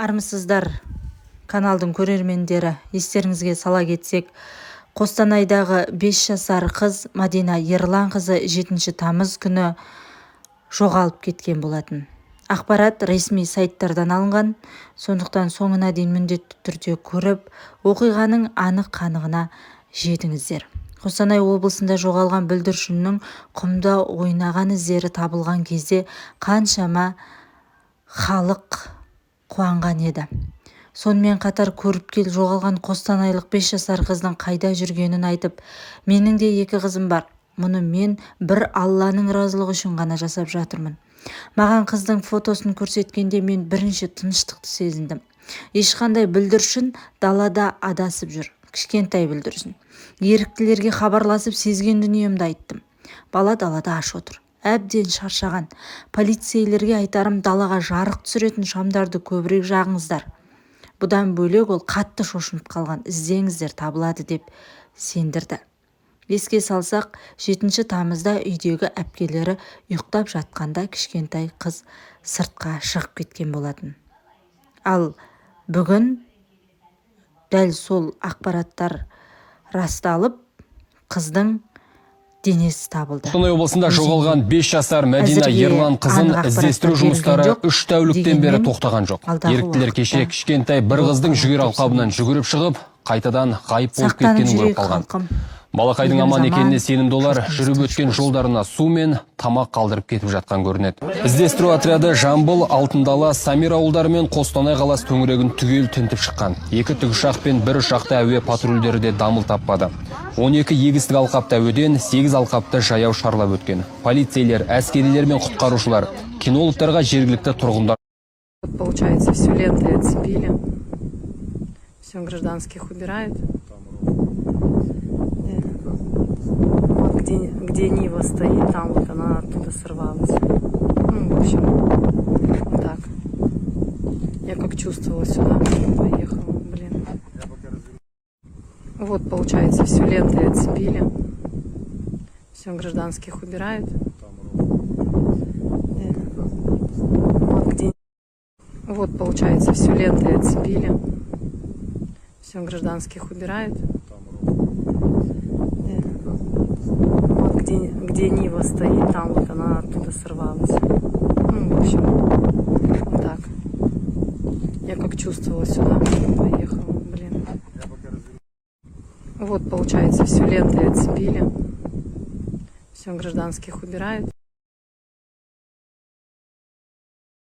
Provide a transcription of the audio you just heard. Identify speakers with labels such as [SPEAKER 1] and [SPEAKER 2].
[SPEAKER 1] Армысыздар каналдың көрермендері, естеріңізге сала кетсек, Қостанайдағы 5 жасар қыз Мадина Ерлан қызы 7 тамыз күні жоғалып кеткен болатын. Ақпарат ресми сайттардан алынған, сондықтан соңына дейін міндетті түрде көріп, оқиғаның анық-қанығына жетіңіздер. Қостанай облысында жоғалған бүлдіршіннің құмда ойнаған іздері табылған кезде қаншама халық қуанған еді. Сонымен қатар көріп жоғалған қостанайлық 5 жасар қыздың қайда жүргенін айтып, менің де 2 қызым бар. Мұны мен бір Алланың разылығы үшін ғана жасап жатырмын. Маған қыздың фотосын көрсеткенде мен бірінші тыныштықты сезіндім. Ешқандай бүлдіршін далада адасып жүр. Кішкентай бүлдіршін. Еріктілерге хабарласып сезген дүниемді айттым. Бала далада аш отыр. Әбден шаршаған. Полицейлерге айтарым, далаға жарық түсіретін шамдарды көбірек жағыңыздар. Бұдан бөлек ол қатты шошынып қалған. Іздеңіздер, табылады деп сендірді. Еске салсақ, 7 тамызда үйдегі әпкелері ұйықтап жатқанда кішкентай қыз сыртқа шығып кеткен болатын. Ал бүгін дәл сол ақпараттар расталып, қыздың денесі табылды.
[SPEAKER 2] Қостанай облысында жоғалған 5 жасар Мадина Ерлан қызын іздестіру жұмыстары 3 тәуліктен бері тоқтаған жоқ. Еріктілер кеше кішкентай бір қыздың жүгер алқабынан жүгіріп шығып, қайтадан ғайып болып кеткенін көріп қалған. Балақайдың аман екеніне сенімді олар, жүріп өткен жолдарына су мен тамақ қалдырып кетіп жатқан көрінеді. Іздестіру отряды Жамбыл, Алтындала, Самир ауылдары мен Қостанай қаласы төңірегін түгел тінтіп шыққан. 2 тікұшақ пен 1 ұшақты әуе патрульдері де дамыл таппады. 12 егістік алқапты әуеден, 8 алқапты жаяу шарлап өткен. Полицейлер, әскерилер мен құтқарушылар, кинологтарға жергілікті тұрғындар.
[SPEAKER 3] Получается, всю ленту отцепили. Все, гражданских убирают. Вот где Нива стоит, там вот она оттуда сорвалась. Ну, в общем, вот так. Я как чувствовала, сюда поехала, блин. Вот, получается, всю ленту отцепили. Все, гражданских убирают. Вот, получается, всю ленту отцепили. Все, гражданских убирают. Вот где Нива стоит, там вот она оттуда сорвалась. Ну, в общем, вот так. Я как чувствовала, сюда поехала, блин. Вот, получается, всю ленту отцепили. Все, гражданских убирают.